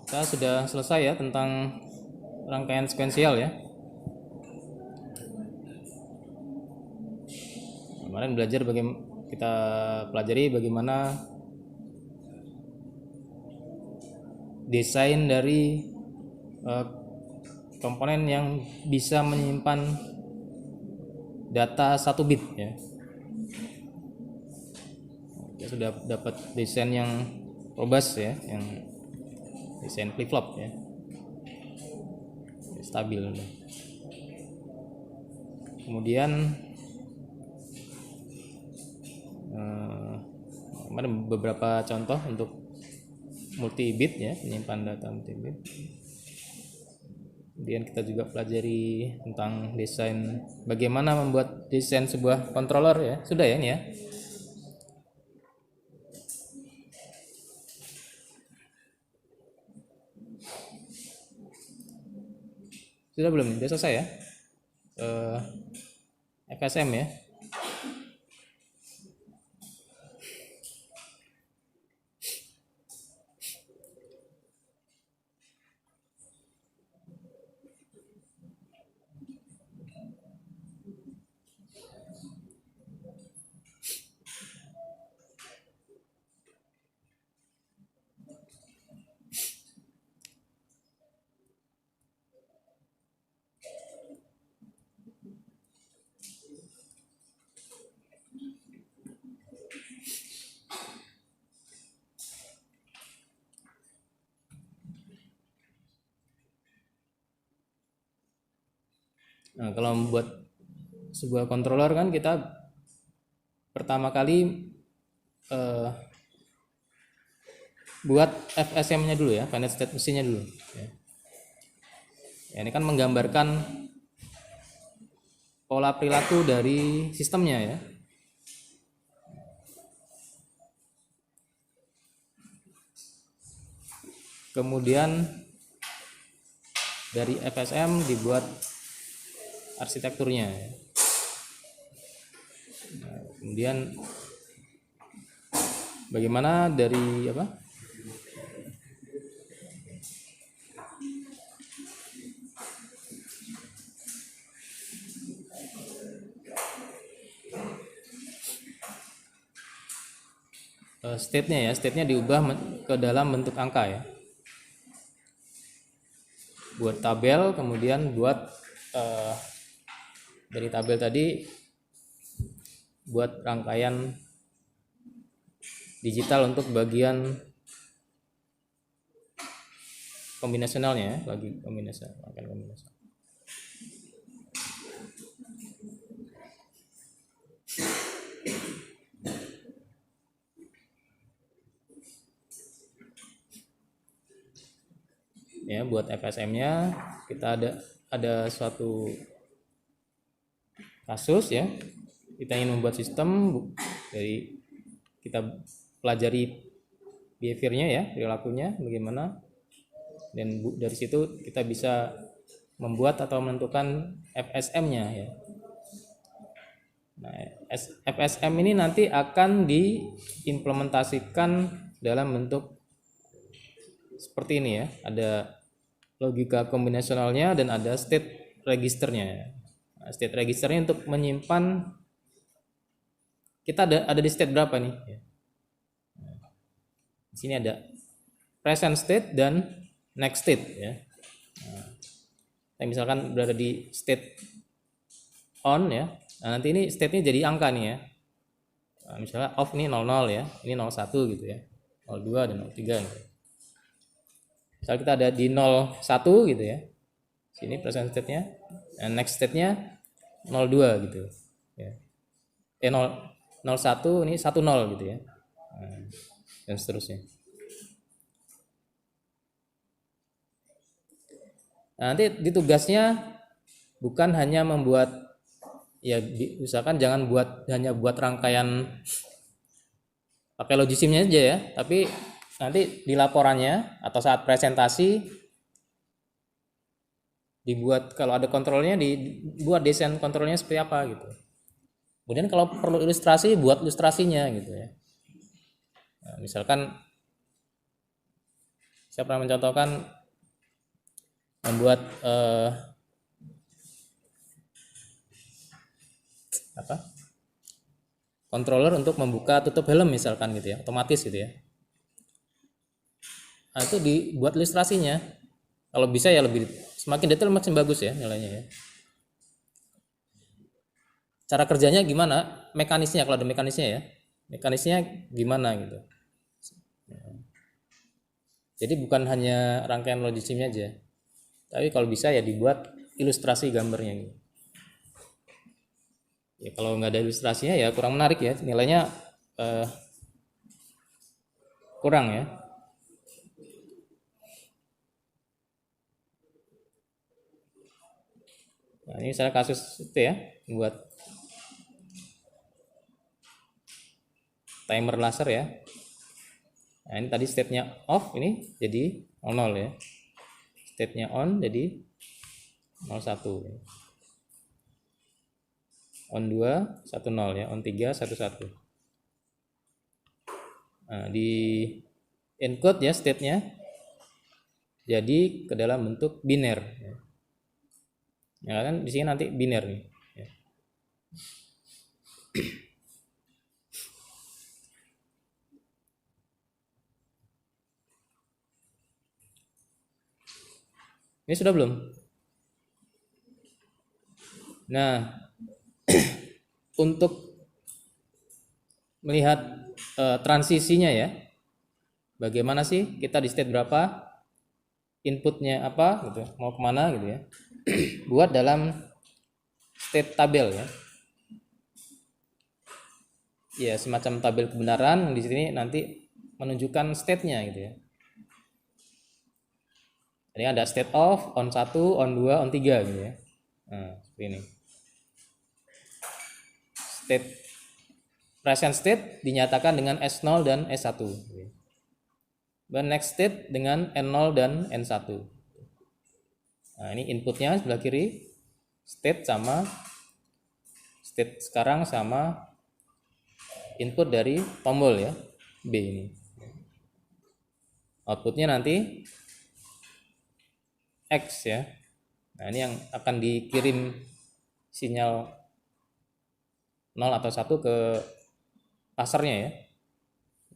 Kita sudah selesai ya tentang rangkaian sekuensial ya. Kemarin kita pelajari bagaimana desain dari komponen yang bisa menyimpan data 1 bit ya. Kita sudah dapat desain yang robust ya, yang desain flip-flop ya, stabil. Kemudian kemarin beberapa contoh untuk multi bit ya, menyimpan data multi bit. Kemudian kita juga pelajari tentang desain, bagaimana membuat desain sebuah controller ya. Sudah ya ini ya. Sudah belum? Sudah selesai ya? FSM ya. Nah, kalau membuat sebuah controller kan kita pertama kali buat FSM-nya dulu ya, finite state machine-nya dulu ya. Ya, ini kan menggambarkan pola perilaku dari sistemnya ya. Kemudian dari FSM dibuat arsitekturnya ya. Nah, kemudian bagaimana dari state-nya diubah ke dalam bentuk angka ya. Buat tabel, kemudian buat dari tabel tadi buat rangkaian digital untuk bagian kombinasionalnya ya, bagi rangkaian kombinasional. Ya, buat FSM-nya kita ada suatu kasus ya. Kita ingin membuat sistem dari kita pelajari behaviornya ya, perilakunya bagaimana. Dan dari situ kita bisa membuat atau menentukan FSM-nya ya. Nah, FSM ini nanti akan diimplementasikan dalam bentuk seperti ini ya. Ada logika kombinasionalnya dan ada state registernya. Nah, state registernya untuk menyimpan kita ada di state berapa nih? Nah, di sini ada present state dan next state ya. Nah, misalkan berada di state on ya. Nah, nanti ini state-nya jadi angka nih ya. Nah, misalnya off nih 00 ya. Ini 01 gitu ya. 02 dan 03 gitu. Misal kita ada di 01 gitu ya. Sini present state-nya, next state-nya 02 gitu ya. 01 ini 10 gitu ya. Dan seterusnya. Nah, nanti di tugasnya bukan hanya membuat ya, misalkan jangan hanya buat rangkaian pakai logisimnya aja ya, tapi nanti di laporannya atau saat presentasi dibuat, kalau ada kontrolnya dibuat desain kontrolnya seperti apa gitu. Kemudian kalau perlu ilustrasi buat ilustrasinya gitu ya. Nah, misalkan saya pernah mencontohkan membuat controller untuk membuka tutup helm misalkan gitu ya, otomatis gitu ya. Nah, itu dibuat ilustrasinya. Kalau bisa ya lebih semakin detail makin bagus ya nilainya ya. Cara kerjanya gimana? Mekanisnya kalau ada mekanisnya ya. Mekanisnya gimana gitu. Jadi bukan hanya rangkaian logic simnya aja. Tapi kalau bisa ya dibuat ilustrasi gambarnya gitu. Ya kalau nggak ada ilustrasinya ya kurang menarik ya, nilainya kurang ya. Nah, ini saya kasus itu ya, buat timer laser ya. Nah, ini tadi state-nya off, ini jadi 00 ya. State-nya on jadi 01. On 2 10 ya, on 3 11. Nah, di encode ya state-nya jadi ke dalam bentuk biner ya. Ya kan di sini nanti biner nih ya. Ini sudah belum? Nah, untuk melihat transisinya ya, bagaimana sih kita di state berapa, inputnya apa gitu, mau kemana gitu ya. Buat dalam state tabel ya. Ya semacam tabel kebenaran di sini nanti menunjukkan state-nya gitu ya. Jadi ada state off, on 1, on 2, on 3 gitu ya. Nah, seperti ini. State present state dinyatakan dengan S0 dan S1. Dan next state dengan N0 dan N1. Nah, ini inputnya sebelah kiri. State sama state sekarang sama input dari tombol ya, B ini. Outputnya nanti X ya. Nah, ini yang akan dikirim sinyal 0 atau 1 ke lasernya ya.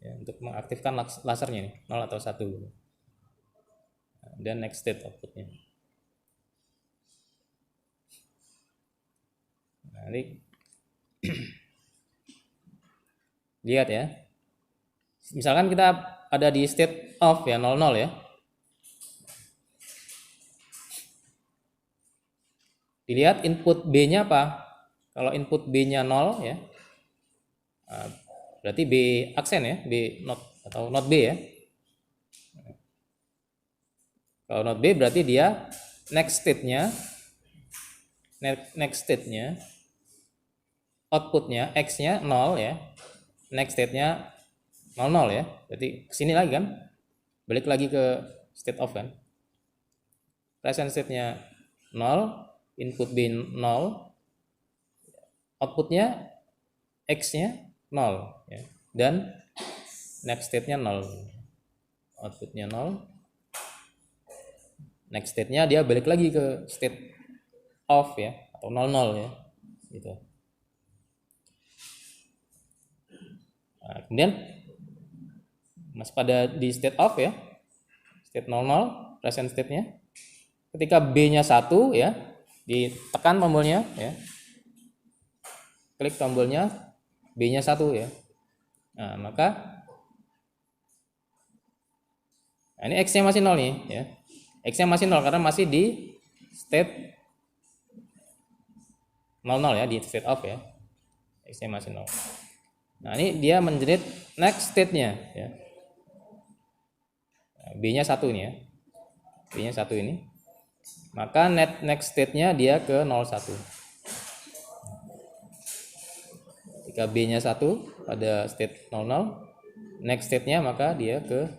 Ya, untuk mengaktifkan lasernya nih, 0 atau 1. Dan next state outputnya. Nah, ini lihat ya. Misalkan kita ada di state off ya, 00 ya. Dilihat input B-nya apa? Kalau input B-nya 0 ya. Nah, berarti B aksen ya, B not atau not B ya. Kalau not B berarti dia next state-nya outputnya X-nya 0 ya. Next state-nya 00 ya. Berarti kesini lagi kan. Balik lagi ke state off kan. Present state-nya 0, input B 0, outputnya X-nya 0 ya. Dan next state-nya 0. Outputnya 0. Next state-nya dia balik lagi ke state off ya atau 00 ya. Gitu. Nah, kemudian masih pada di state off ya. State 00 present state-nya. Ketika B-nya 1 ya, ditekan tombolnya ya. Klik tombolnya B-nya 1 ya. Nah, maka ini X-nya masih 0 nih ya. X-nya masih 0 karena masih di state 00 ya, di state off ya. X-nya masih 0. Nah, ini dia menjerit next state-nya ya. B-nya 1 ini ya. B-nya 1 ini. Maka next state-nya dia ke 01. Ketika B-nya 1 pada state 00, next state-nya maka dia ke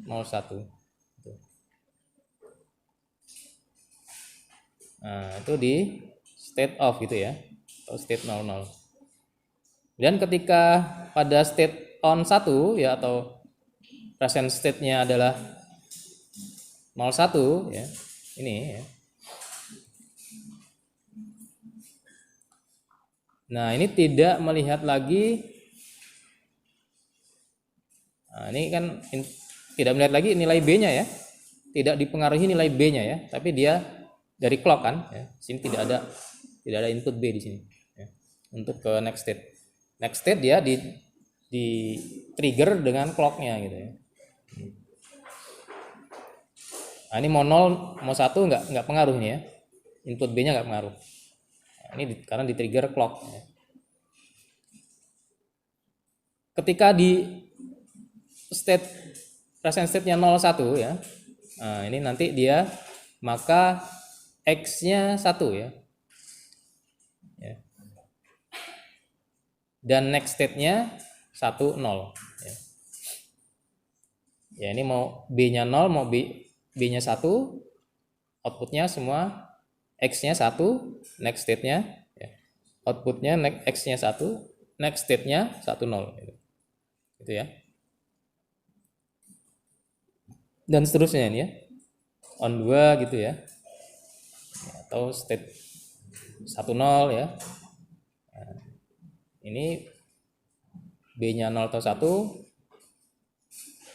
01. Nah, itu di state off gitu ya, atau state 00. Dan ketika pada state on 1 ya, atau present state-nya adalah 01 ya. Ini ya. Nah, ini tidak melihat lagi. Nah, ini kan tidak melihat lagi nilai B-nya ya. Tidak dipengaruhi nilai B-nya ya, tapi dia dari clock kan ya. Sini tidak ada input B di sini ya. Untuk ke next state. Next state dia di trigger dengan clock-nya gitu ya. Nah, ini mau 0, mau 1 nggak pengaruh nih ya. Input B-nya nggak pengaruh. Nah, ini karena di trigger clock ya. Ketika di present state-nya 01 ya. Nah, ini nanti dia maka X-nya 1 ya. Dan next state-nya 1 0 ya. Ya, ini mau B-nya 0, mau B-nya 1, outputnya semua X-nya 1, next state-nya ya. Outputnya X-nya 1, next state-nya 1 0 gitu ya. Dan seterusnya ini ya. On 2 gitu ya. Atau state 1 0 ya. Nah, ini B-nya 0 atau 1,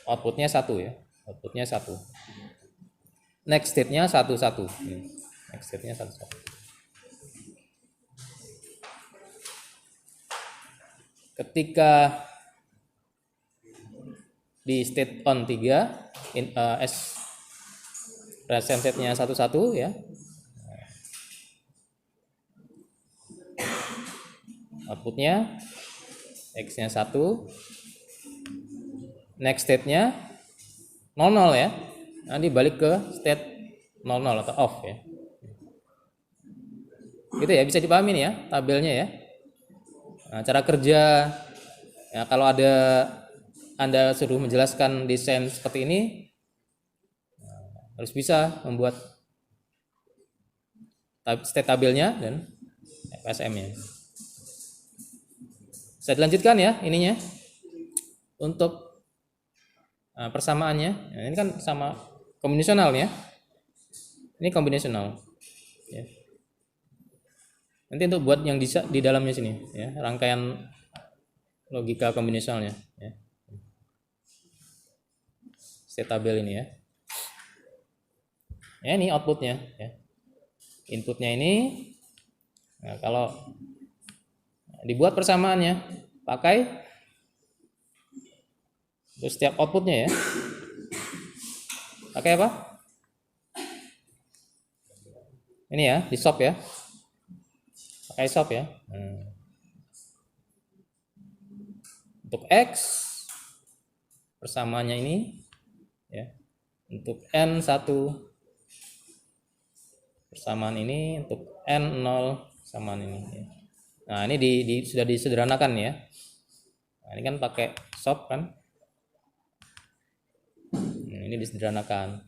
outputnya 1 ya. Outputnya 1. Next state-nya 1 1. Next state-nya 1 1. Ketika di state on 3 S present state-nya 1 1 ya. Outputnya X-nya 1, next state-nya 0 0 ya. Nanti balik ke state 0 0 atau off ya. Gitu ya, bisa dipahami nih ya tabelnya ya. Nah, cara kerja ya, kalau ada Anda suruh menjelaskan desain seperti ini, harus bisa membuat state tabelnya dan FSM-nya. Bisa dilanjutkan ya ininya untuk persamaannya. Nah, ini kan sama kombinasional ya. Ini kombinasional. Ya. Nanti untuk buat yang di dalamnya sini ya, rangkaian logika kombinasionalnya ya. State tabel ini ya. Ya, ini outputnya ya. Inputnya ini. Nah, kalau dibuat persamaannya pakai terus setiap outputnya ya. Pakai apa? Ini ya, di shop ya. Pakai shop ya. Untuk X persamaannya ini ya. Untuk N1 persamaan ini, untuk N0 persamaan ini ya. Nah, ini sudah disederhanakan ya. Nah, ini kan pakai shop kan. Nah, ini disederhanakan.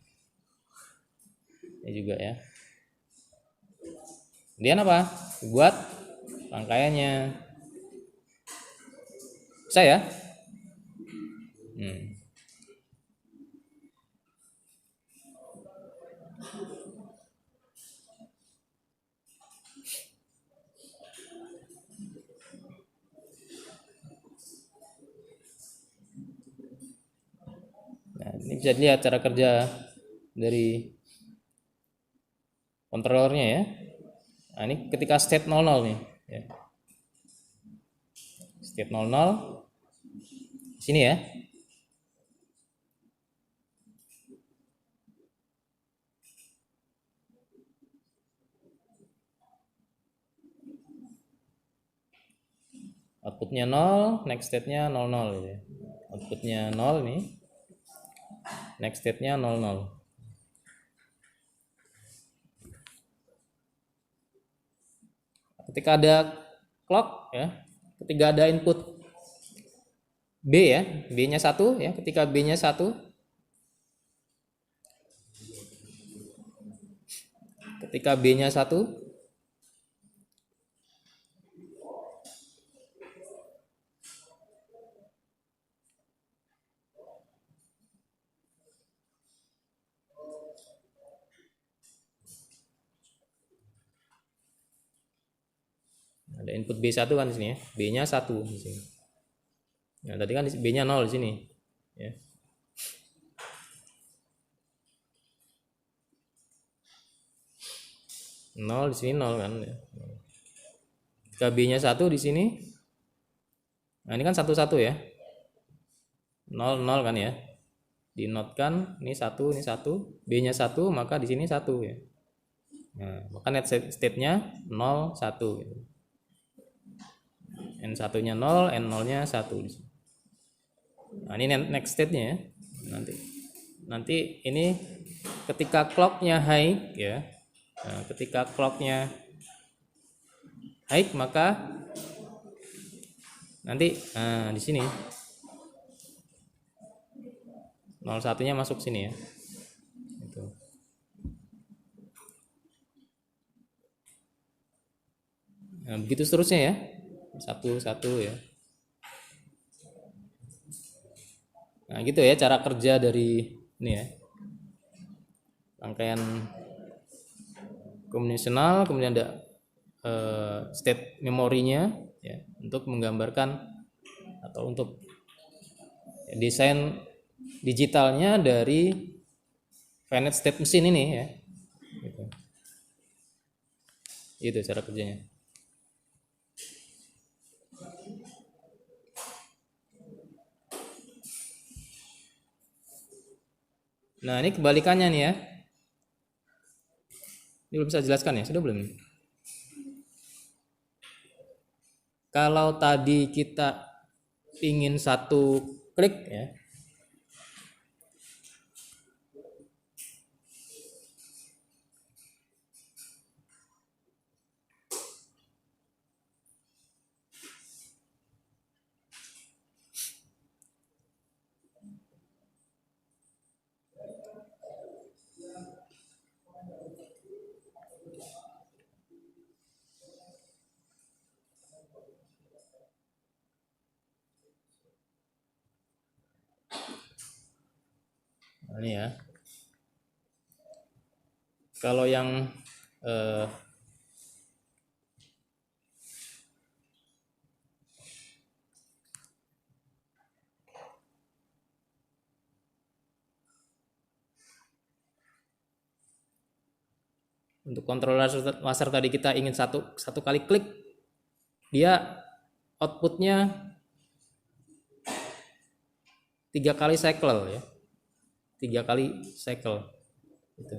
Ini juga ya. Kemudian apa? Buat rangkaiannya. Bisa ya? Nah, ini bisa dilihat cara kerja dari controllernya ya. Nah, ini ketika state 00 nih ya. State 00 sini ya. Outputnya 0, next state-nya 00 gitu ya. Outputnya 0 nih. Next state-nya 00. Ketika ada clock ya, ketika ada input B ya, B-nya 1 ya, ketika B-nya 1, ketika B-nya 1, Ada input B1 kan di sini ya. B-nya 1 di sini. Nah, tadi kan B-nya 0 di sini. Ya. Nol di sini 0 kan ya. Jika B-nya 1 di sini. Nah, ini kan 1 1 ya. 0 0 kan ya. Dinotkan ini 1 ini 1, B-nya 1, maka di sini 1 ya. Nah, maka net state-nya 0 1 gitu. N1-nya 0, N0-nya 1 di sini. Nah, ini next state-nya ya. Nanti ini ketika clock-nya high ya. Nah, ketika clock-nya high maka nanti di sini 01-nya masuk sini ya. Itu. Nah, begitu seterusnya ya. 1 1 ya. Nah, gitu ya cara kerja dari ini ya. Rangkaian konvensional, kemudian ada state memorinya ya, untuk menggambarkan atau untuk desain digitalnya dari finite state mesin ini ya. Gitu. Itu cara kerjanya. Nah, ini kebalikannya nih ya. Ini belum bisa jelaskan ya, sudah belum? Kalau tadi kita ingin satu klik ya. Nah, ini ya. Kalau yang untuk controller laser tadi kita ingin satu kali klik, dia outputnya 3 kali cycle ya, 3 kali cycle gitu.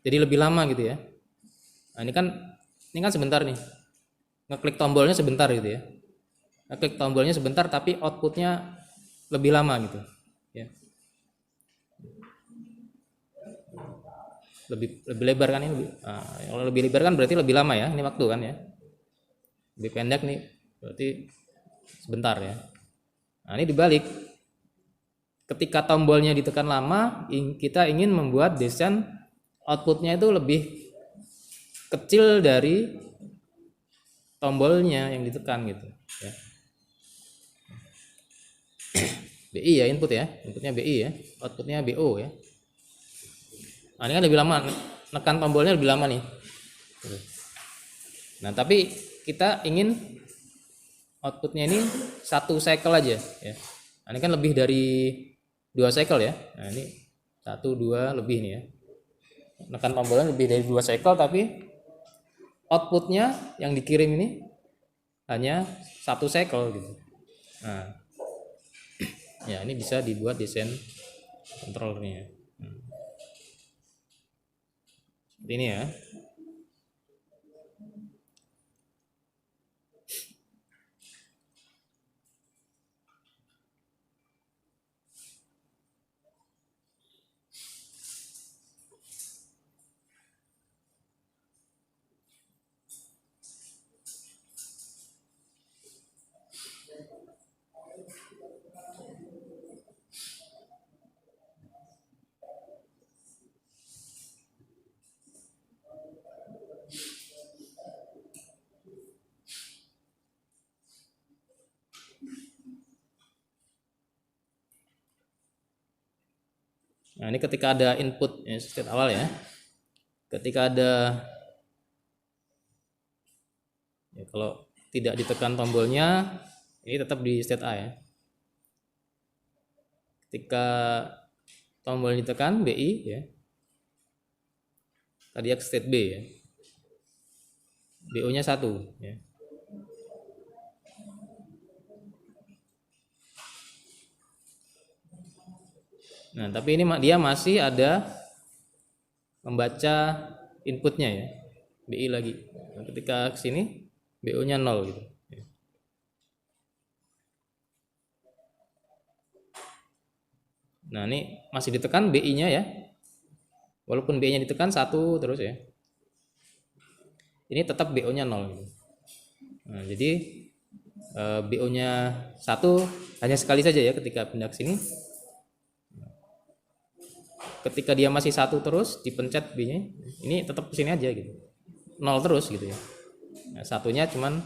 Jadi lebih lama gitu ya. Nah, ini kan sebentar nih, ngeklik tombolnya sebentar gitu ya, ngeklik tombolnya sebentar tapi outputnya lebih lama gitu ya. Lebih lebar kan ini. Kalau lebih lebar kan berarti lebih lama ya ini waktu kan ya. Lebih pendek nih berarti sebentar ya. Nah, ini dibalik. Ketika tombolnya ditekan lama, kita ingin membuat desain outputnya itu lebih kecil dari tombolnya yang ditekan gitu ya. BI ya inputnya BI ya, outputnya BO ya. Nah, ini kan lebih lama, nekan tombolnya lebih lama nih. Nah, tapi kita ingin outputnya ini 1 cycle aja ya. Nah, ini kan lebih dari 2 cycle ya. Nah, ini 1 2 lebih nih ya. Nekan tombolnya lebih dari 2 cycle tapi outputnya yang dikirim ini hanya 1 cycle gitu. Nah, ya ini bisa dibuat desain controllernya. Seperti ini ya. Nah, ini ketika ada input ya, state awal ya. Ketika ada Kalau tidak ditekan tombolnya, ini tetap di state A ya. Ketika tombol ditekan BI ya, tadi ke state B ya. BO-nya 1 ya. Nah, tapi ini dia masih ada membaca inputnya ya. BI lagi. Nah, ketika ke sini BO-nya 0 gitu. Nah, ini masih ditekan BI-nya ya. Walaupun BI-nya ditekan 1 terus ya. Ini tetap BO-nya 0 gitu. Nah, jadi BO-nya 1 hanya sekali saja ya ketika pindah ke sini. Ketika dia masih 1 terus dipencet B-nya, ini tetap ke sini aja gitu. 0 terus gitu ya. Nah, satunya cuman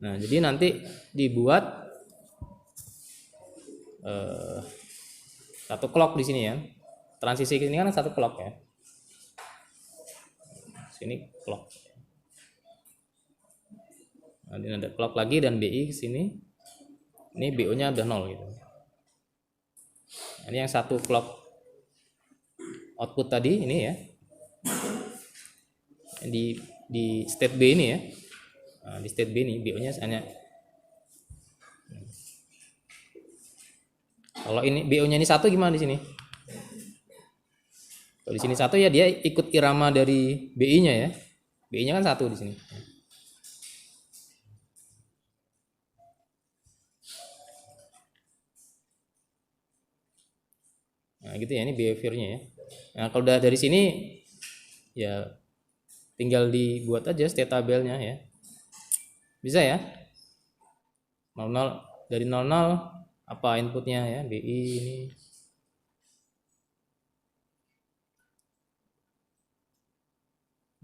jadi nanti dibuat satu clock di sini ya. Transisi ini kan satu clock ya. Sini clock. Nah, ini ada clock lagi dan BI ke sini. Ini BO-nya udah 0 gitu. Nah, ini yang satu clock output tadi ini ya. Di state B ini ya. Nah, di state B ini BO-nya hanya kalau ini BO-nya ini 1 gimana di sini? Kalau di sini 1 ya dia ikut irama dari BI-nya ya. BI-nya kan 1 di sini. Nah, gitu ya, ini behaviornya ya. Nah, kalau udah dari sini ya tinggal dibuat aja state tabelnya ya. Bisa ya? 00 dari 00 apa inputnya ya? BI ini.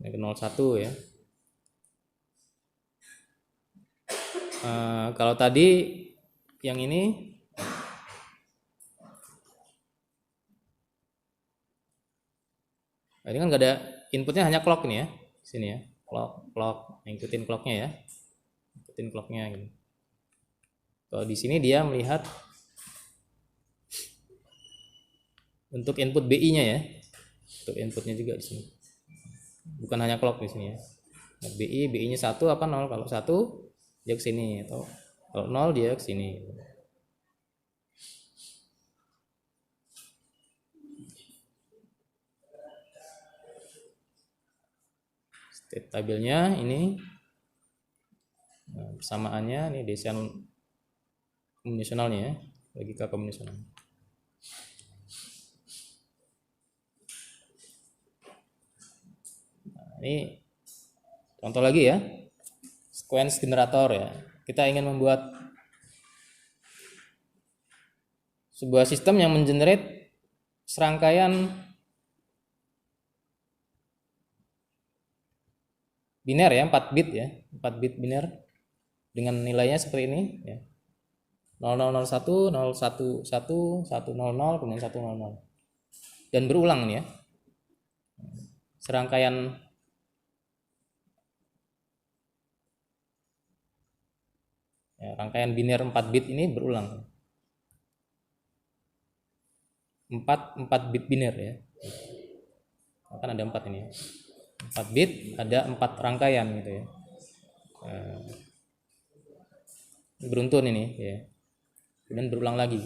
Ke 01 ya. Kalau tadi yang ini ini kan nggak ada inputnya, hanya clock ini ya, sini ya, clock, ngikutin clocknya ya, ikutin clocknya gitu. Kalau di sini dia melihat untuk input BI-nya ya, untuk inputnya juga di sini, bukan hanya clock di sini ya. BI-nya 1 apa 0, kalau 1 dia ke sini, atau kalau 0 dia ke sini. State tabelnya ini, persamaannya ini desain kombinasionalnya ya, logika kombinasional. Nah, ini contoh lagi ya, sequence generator ya. Kita ingin membuat sebuah sistem yang mengenerate serangkaian biner ya, 4 bit ya, 4 bit biner dengan nilainya seperti ini ya. 0001, 011, 100, kemudian 100. Dan berulang nih ya. Serangkaian rangkaian biner 4 bit ini berulang. 4 bit biner ya. Kan ada 4 ini ya. 4 bit ada 4 rangkaian gitu ya. Beruntun ini ya. Kemudian berulang lagi.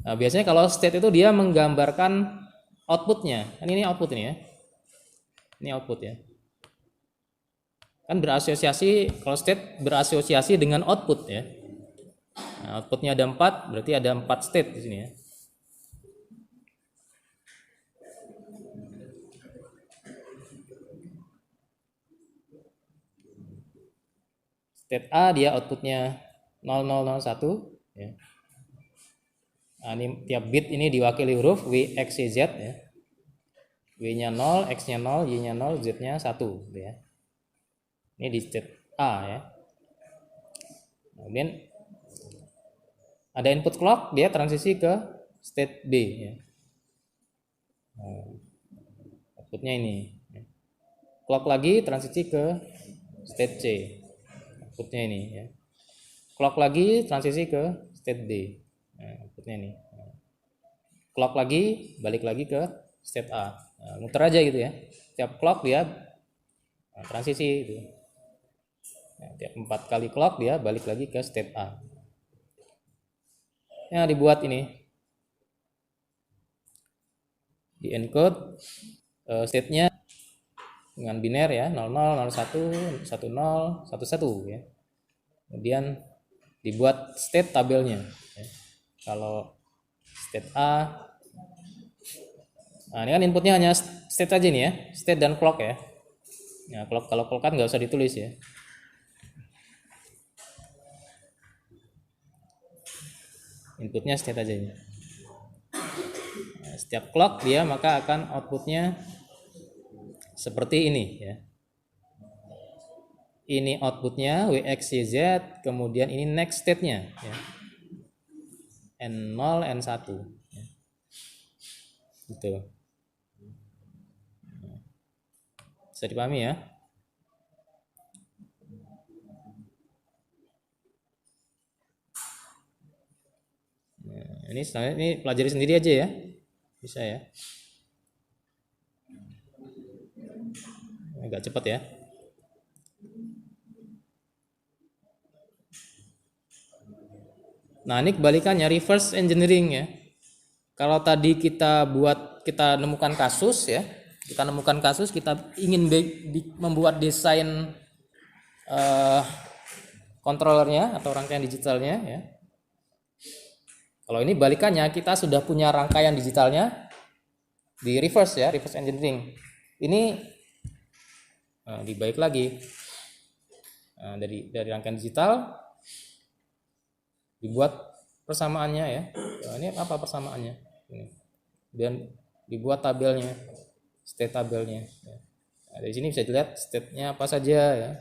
Nah, biasanya kalau state itu dia menggambarkan outputnya. Kan ini output ini ya. Ini output ya. Kan berasosiasi, kalau state berasosiasi dengan output ya. Nah, outputnya ada 4, berarti ada 4 state di sini ya. State A dia outputnya 0001 ya. Nah, ini tiap bit ini diwakili huruf W, X, Y, Z ya. W-nya 0, X-nya 0, Y-nya 0, Z-nya 1 gitu ya. Ini di state A ya. Kemudian ada input clock, dia transisi ke state B ya. Outputnya ini. clock lagi transisi ke state C, outputnya ini ya. Clock lagi transisi ke state D, nah, outputnya ini. Clock lagi balik lagi ke state A, nah, muter aja gitu ya. Tiap clock dia transisi itu. Nah, tiap 4 kali clock dia balik lagi ke state A. Yang dibuat ini di encode state-nya dengan biner ya, 00, 01, 10, 11 ya. Kemudian dibuat state tabelnya ya. Kalau state A, nah ini kan inputnya hanya state aja nih ya, state dan clock ya. Nah, kalau clock kan nggak usah ditulis ya. Inputnya state aja ini. Nah, setiap clock dia maka akan outputnya seperti ini ya. Ini outputnya WXYZ, kemudian ini next state-nya ya. N0, N1 ya. Gitu. Bisa dipahami ya? Nah, ini pelajari sendiri aja ya. Bisa ya. Agak cepat ya. Nah, ini kebalikannya reverse engineering ya. Kalau tadi kita nemukan kasus ya, kita ingin membuat desain controllernya atau rangkaian digitalnya ya. Kalau ini balikannya, kita sudah punya rangkaian digitalnya di reverse ya, reverse engineering. Ini dibalik lagi dari rangkaian digital dibuat persamaannya ya. Ini apa persamaannya? Ini. Dan dibuat tabelnya, state tabelnya. Nah, dari sini bisa dilihat state-nya apa saja ya,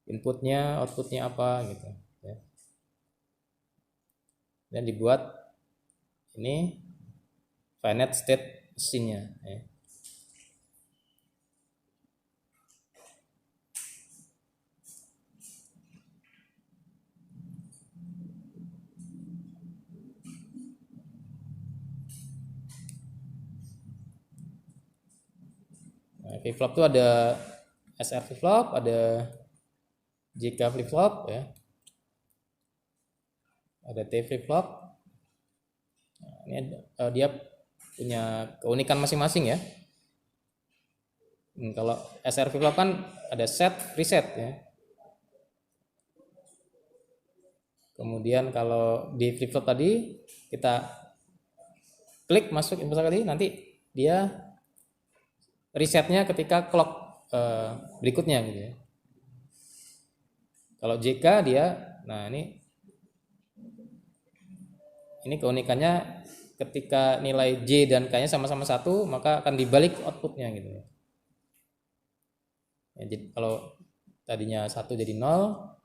inputnya, outputnya apa gitu. Ya. Dan dibuat ini finite state machine-nya. Ya. Flip-flop itu ada SR flip-flop, ada JK flip-flop ya. Ada T flip-flop. Nah, ini dia punya keunikan masing-masing ya. Kalau SR flip-flop kan ada set, reset ya. Kemudian kalau di flip-flop tadi kita klik masuk input tadi, nanti dia resetnya ketika clock berikutnya gitu ya. Kalau JK dia, nah ini keunikannya ketika nilai J dan K-nya sama-sama 1, maka akan dibalik outputnya gitu ya. Jadi kalau tadinya 1 jadi 0,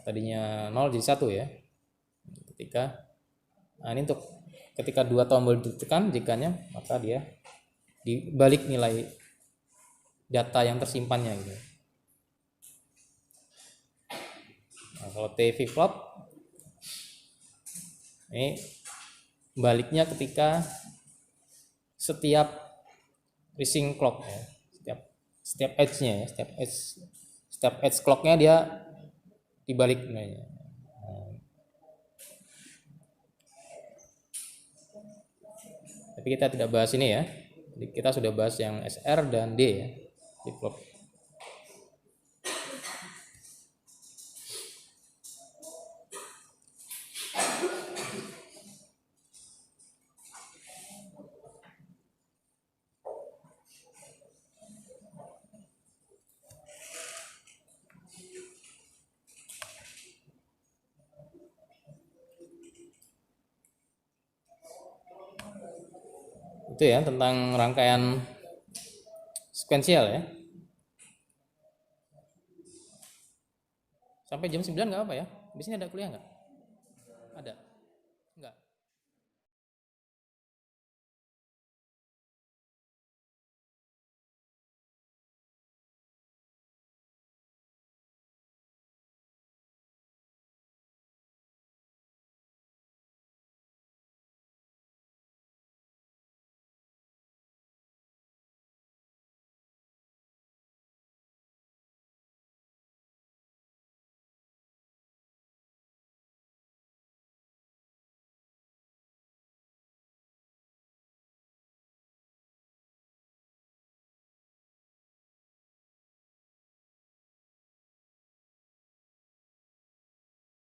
tadinya 0 jadi 1 ya. Ini untuk ketika 2 tombol ditekan JK-nya, maka dia dibalik nilai data yang tersimpannya gitu. Nah, kalau T flip-flop ini baliknya ketika setiap rising clock ya, setiap edge-nya ya, setiap edge clock-nya dia dibalik nilainya. Tapi kita tidak bahas ini ya. Jadi kita sudah bahas yang SR dan D ya, flip-flop. Itu ya tentang rangkaian sekuensial ya. Sampai jam 9 nggak apa ya? Di sini ada kuliah nggak? Ada.